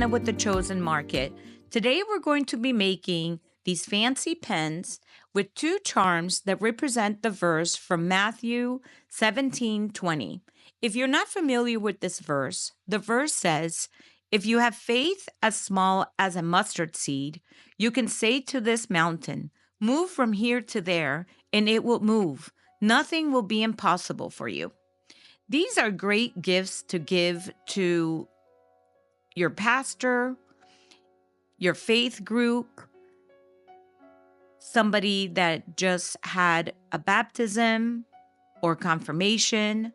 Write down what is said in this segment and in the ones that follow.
Anna with the Chosen Market. Today we're going to be making these fancy pens with two charms that represent the verse from Matthew 17:20. If you're not familiar with this verse, the verse says, "If you have faith as small as a mustard seed, you can say to this mountain, 'Move from here to there,' and it will move. Nothing will be impossible for you." These are great gifts to give to your pastor, your faith group, somebody that just had a baptism or confirmation.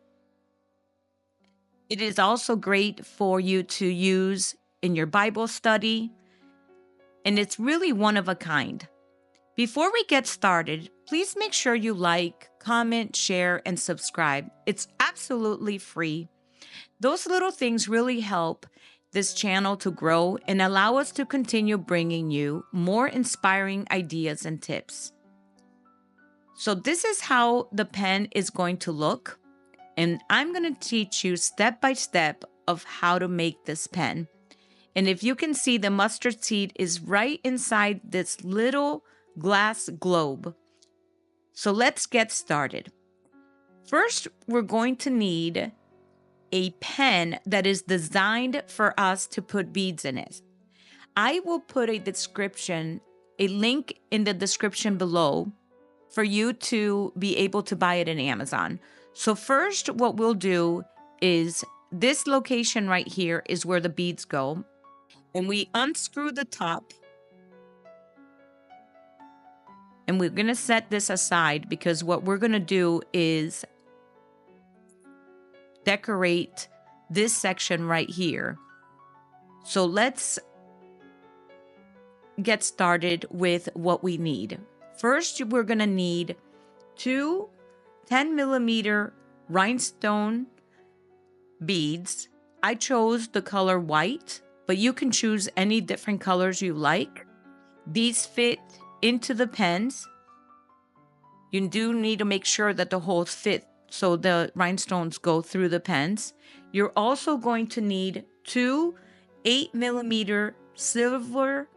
It is also great for you to use in your Bible study, and it's really one of a kind. Before we get started, please make sure you like, comment, share, and subscribe. It's absolutely free. Those little things really help this channel to grow and allow us to continue bringing you more inspiring ideas and tips. So this is how the pen is going to look, and I'm going to teach you step by step of how to make this pen. And if you can see, the mustard seed is right inside this little glass globe. So let's get started. First, we're going to need a pen that is designed for us to put beads in it. I will put a link in the description below for you to be able to buy it in Amazon. So first, what we'll do is this location right here is where the beads go. And we unscrew the top. And we're going to set this aside because what we're going to do is decorate this section right here. So let's get started with what we need. First, we're going to need two 10mm rhinestone beads. I chose the color white, but you can choose any different colors you like. These fit into the pens. You do need to make sure that the holes fit so the rhinestones go through the pens. You're also going to need two 8mm silver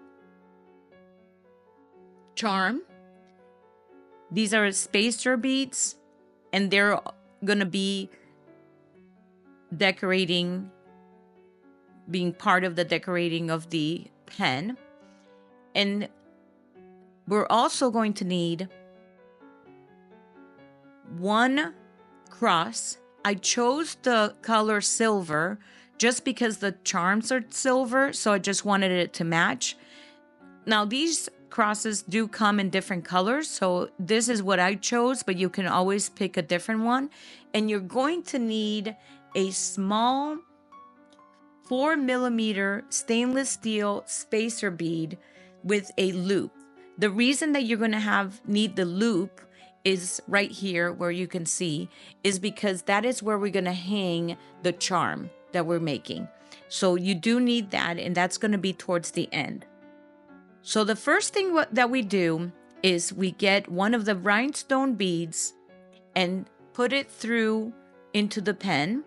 charm. These are spacer beads, and they're going to be being part of the decorating of the pen. And we're also going to need one cross. I chose the color silver just because the charms are silver, so I just wanted it to match. Now, these crosses do come in different colors, so this is what I chose, but you can always pick a different one. And you're going to need a small 4mm stainless steel spacer bead with a loop. The reason that you're going to need the loop is right here where you can see, is because that is where we're going to hang the charm that we're making. So you do need that, and that's going to be towards the end. So the first thing that we do is we get one of the rhinestone beads and put it through into the pen.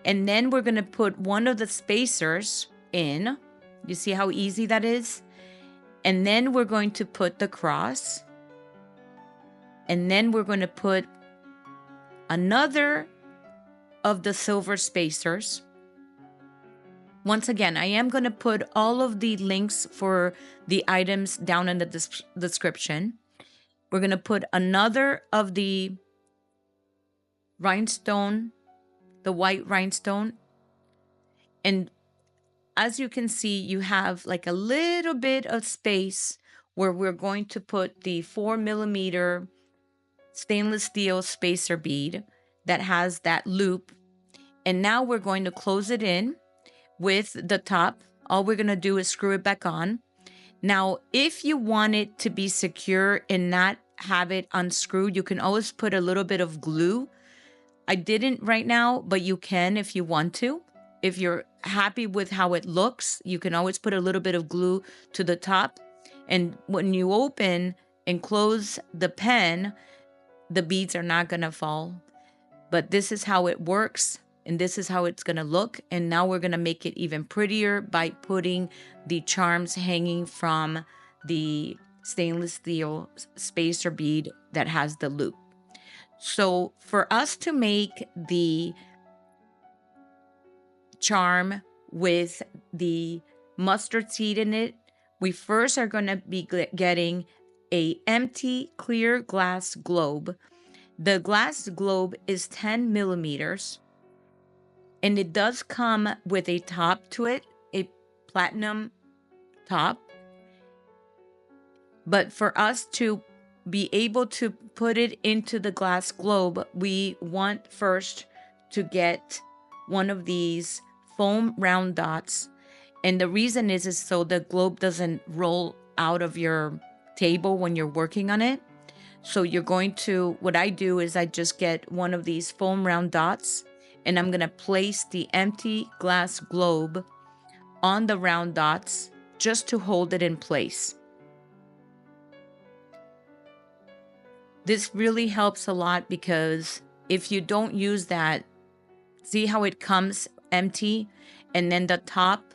And then we're going to put one of the spacers in. You see how easy that is? And then we're going to put the cross. And then we're going to put another of the silver spacers. Once again, I am going to put all of the links for the items down in the description. We're going to put another of the rhinestone, the white rhinestone. And as you can see, you have like a little bit of space where we're going to put the 4mm stainless steel spacer bead that has that loop. And now we're going to close it in with the top. All we're going to do is screw it back on. Now, if you want it to be secure and not have it unscrewed, you can always put a little bit of glue. I didn't right now, but you can if you want to. If you're happy with how it looks, you can always put a little bit of glue to the top. And when you open and close the pen, the beads are not going to fall. But this is how it works. And this is how it's going to look. And now we're going to make it even prettier by putting the charms hanging from the stainless steel spacer bead that has the loop. So for us to make the charm with the mustard seed in it, we first are going to be getting a empty clear glass globe. The glass globe is 10 millimeters, and it does come with a top to it, a platinum top. But for us to be able to put it into the glass globe, we want first to get one of these foam round dots. And the reason is so the globe doesn't roll out of your table when you're working on it. So you're going to, what I do is I just get one of these foam round dots, and I'm going to place the empty glass globe on the round dots just to hold it in place. This really helps a lot because if you don't use that, see how it comes empty and then the top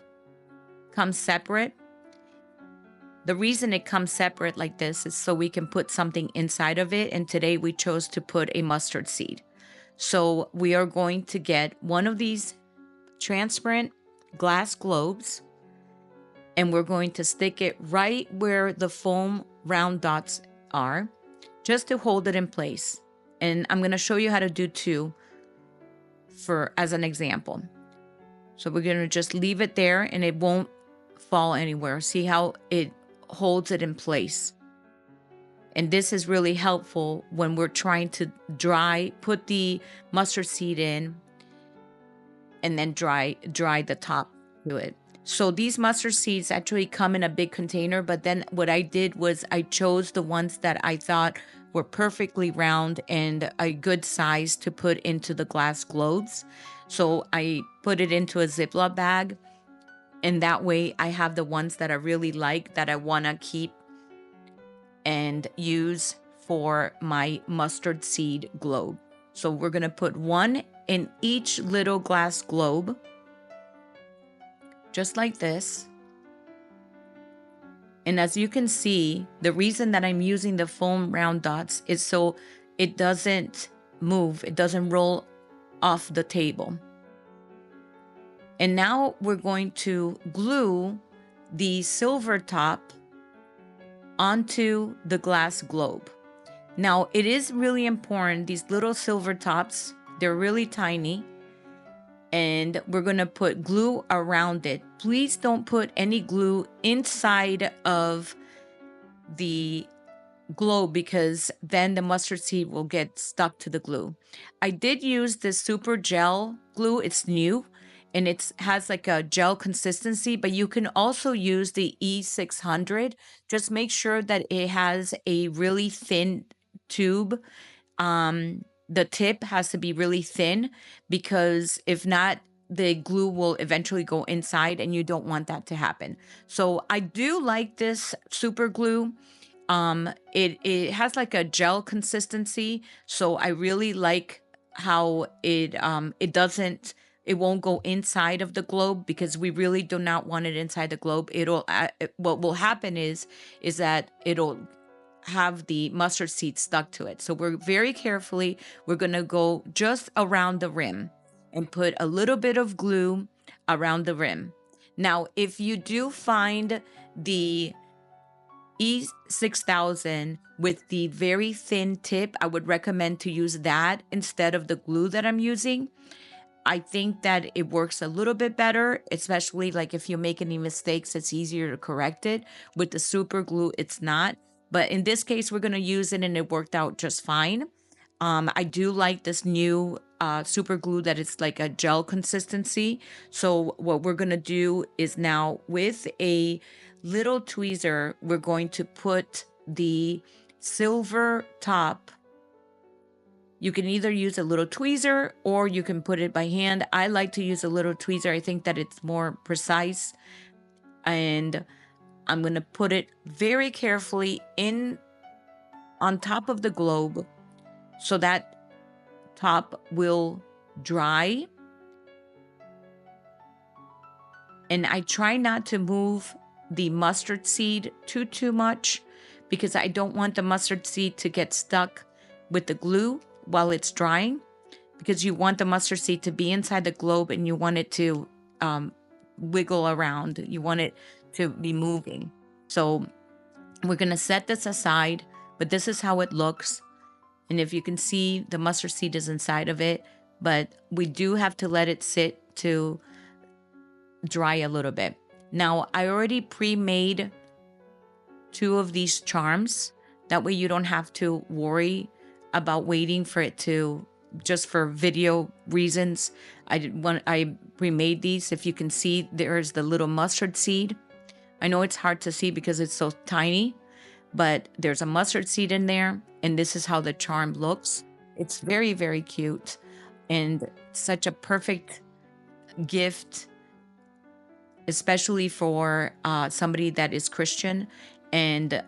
comes separate? The reason it comes separate like this is so we can put something inside of it. And today we chose to put a mustard seed. So we are going to get one of these transparent glass globes, and we're going to stick it right where the foam round dots are, just to hold it in place. And I'm going to show you how to do two as an example. So we're going to just leave it there and it won't fall anywhere. See how it holds it in place. And this is really helpful when we're trying to put the mustard seed in and then dry the top to it. So these mustard seeds actually come in a big container, but then what I did was I chose the ones that I thought were perfectly round and a good size to put into the glass globes. So I put it into a Ziploc bag, and that way I have the ones that I really like that I want to keep and use for my mustard seed globe. So we're going to put one in each little glass globe, just like this. And as you can see, the reason that I'm using the foam round dots is so it doesn't move, it doesn't roll off the table. And now we're going to glue the silver top onto the glass globe. Now, it is really important, these little silver tops, they're really tiny, and we're going to put glue around it. Please don't put any glue inside of the globe because then the mustard seed will get stuck to the glue. I did use this super gel glue. It's new and it has like a gel consistency, but you can also use the E600. Just make sure that it has a really thin tube. The tip has to be really thin because if not, the glue will eventually go inside and you don't want that to happen. So I do like this super glue. It has like a gel consistency, so I really like how it won't go inside of the globe because we really do not want it inside the globe. What will happen is that it'll have the mustard seed stuck to it. So we're going to go just around the rim and put a little bit of glue around the rim. Now, if you do find the E6000 with the very thin tip, I would recommend to use that instead of the glue that I'm using. I think that it works a little bit better, especially like if you make any mistakes, it's easier to correct it. With the super glue, it's not. But in this case, we're going to use it and it worked out just fine. I do like this new super glue that it's like a gel consistency. So what we're going to do is now with a little tweezer, we're going to put the silver top. You can either use a little tweezer or you can put it by hand. I like to use a little tweezer. I think that it's more precise. And I'm going to put it very carefully on top of the globe so that top will dry. And I try not to move the mustard seed too much, because I don't want the mustard seed to get stuck with the glue while it's drying, because you want the mustard seed to be inside the globe and you want it to wiggle around. You want it to be moving. So we're going to set this aside, but this is how it looks. And if you can see, the mustard seed is inside of it, but we do have to let it sit to dry a little bit. Now, I already pre-made 2 of these charms. That way you don't have to worry about waiting for it to, just for video reasons. I pre-made these. If you can see, there's the little mustard seed. I know it's hard to see because it's so tiny, but there's a mustard seed in there, and this is how the charm looks. It's very, very cute and such a perfect gift, especially for somebody that is Christian. And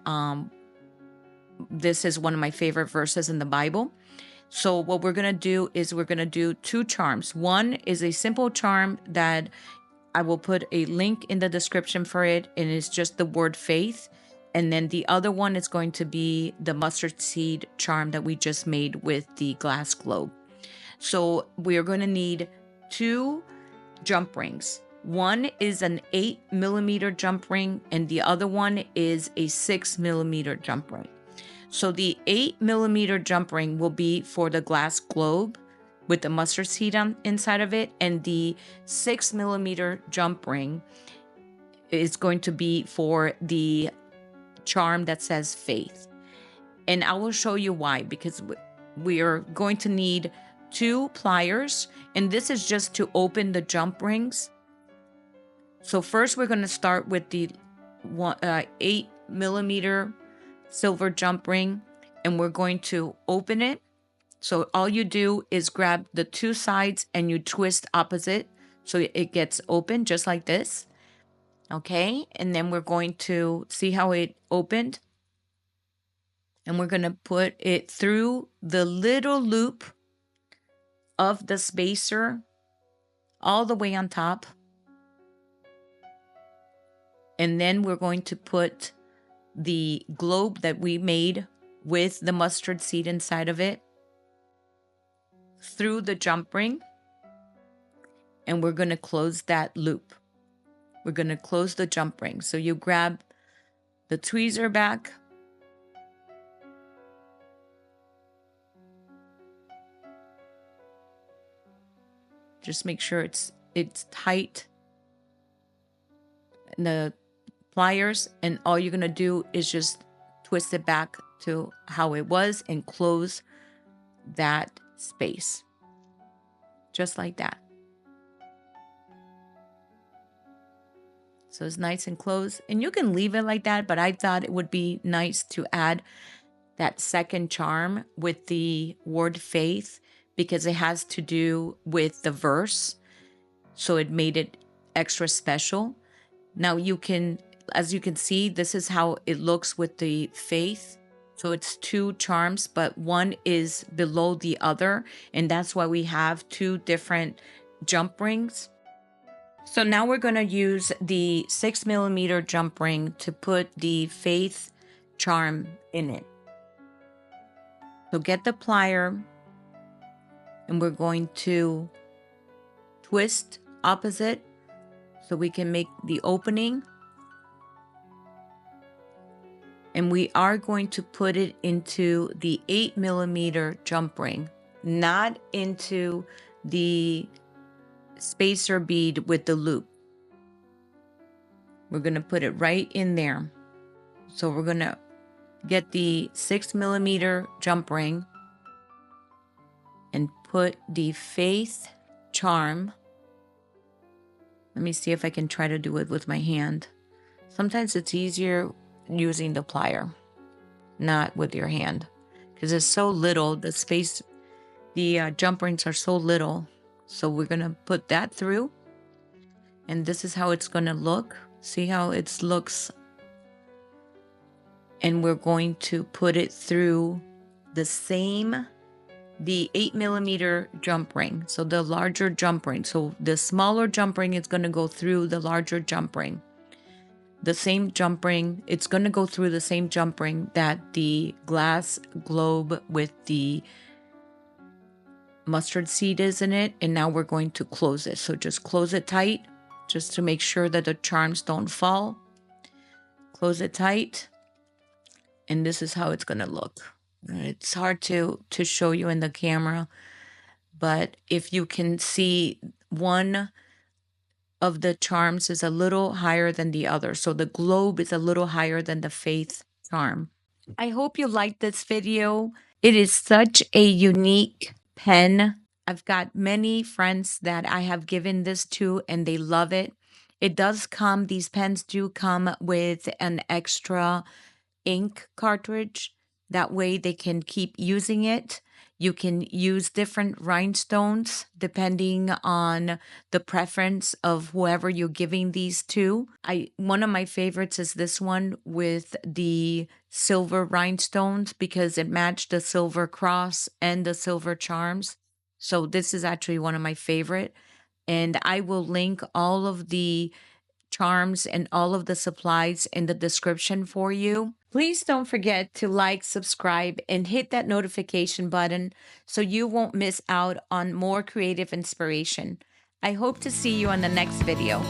this is one of my favorite verses in the Bible. So what we're going to do is we're going to do 2 charms. One is a simple charm that I will put a link in the description for it, and it's just the word faith. And then the other one is going to be the mustard seed charm that we just made with the glass globe. So we are going to need 2 jump rings. One is an 8mm jump ring, and the other one is a 6mm jump ring. So the 8mm jump ring will be for the glass globe with the mustard seed inside of it, and the 6mm jump ring is going to be for the charm that says faith. And I will show you why, because we are going to need 2 pliers, and this is just to open the jump rings. So first we're going to start with the 8mm silver jump ring, and we're going to open it. So all you do is grab the 2 sides and you twist opposite so it gets open just like this. Okay, and then we're going to see how it opened, and we're going to put it through the little loop of the spacer all the way on top. And then we're going to put the globe that we made with the mustard seed inside of it through the jump ring, and we're going to close that loop. We're going to close the jump ring. So you grab the tweezer back, just make sure it's tight, and the pliers, and all you're going to do is just twist it back to how it was and close that space just like that. So it's nice and closed, and you can leave it like that, but I thought it would be nice to add that second charm with the word faith, because it has to do with the verse. So it made it extra special. Now you can, as you can see, this is how it looks with the faith. So it's 2 charms, but one is below the other, and that's why we have 2 different jump rings. So now we're going to use the 6mm jump ring to put the faith charm in it. So get the plier, and we're going to twist opposite so we can make the opening. And we are going to put it into the 8mm jump ring, not into the spacer bead with the loop. We're going to put it right in there. So we're going to get the 6mm jump ring and put the faith charm. Let me see if I can try to do it with my hand. Sometimes it's easier using the plier, not with your hand, because it's so little. The space, the jump rings are so little. So we're going to put that through, and this is how it's going to look. See how it looks? And we're going to put it through the same the 8mm jump ring. So the larger jump ring. So the smaller jump ring is going to go through the larger jump ring. The same jump ring, it's going to go through the same jump ring that the glass globe with the mustard seed is in it. And now we're going to close it. So just close it tight, just to make sure that the charms don't fall. Close it tight. And this is how it's going to look. It's hard to show you in the camera, but if you can see, one of the charms is a little higher than the other. So the globe is a little higher than the faith charm. I hope you liked this video. It is such a unique pen. I've got many friends that I have given this to and they love it. It does come, these pens do come with an extra ink cartridge. That way they can keep using it. You can use different rhinestones depending on the preference of whoever you're giving these to. One of my favorites is this one with the silver rhinestones because it matched the silver cross and the silver charms. So this is actually one of my favorite. And I will link all of the charms and all of the supplies in the description for you. Please don't forget to like, subscribe, and hit that notification button so you won't miss out on more creative inspiration. I hope to see you on the next video.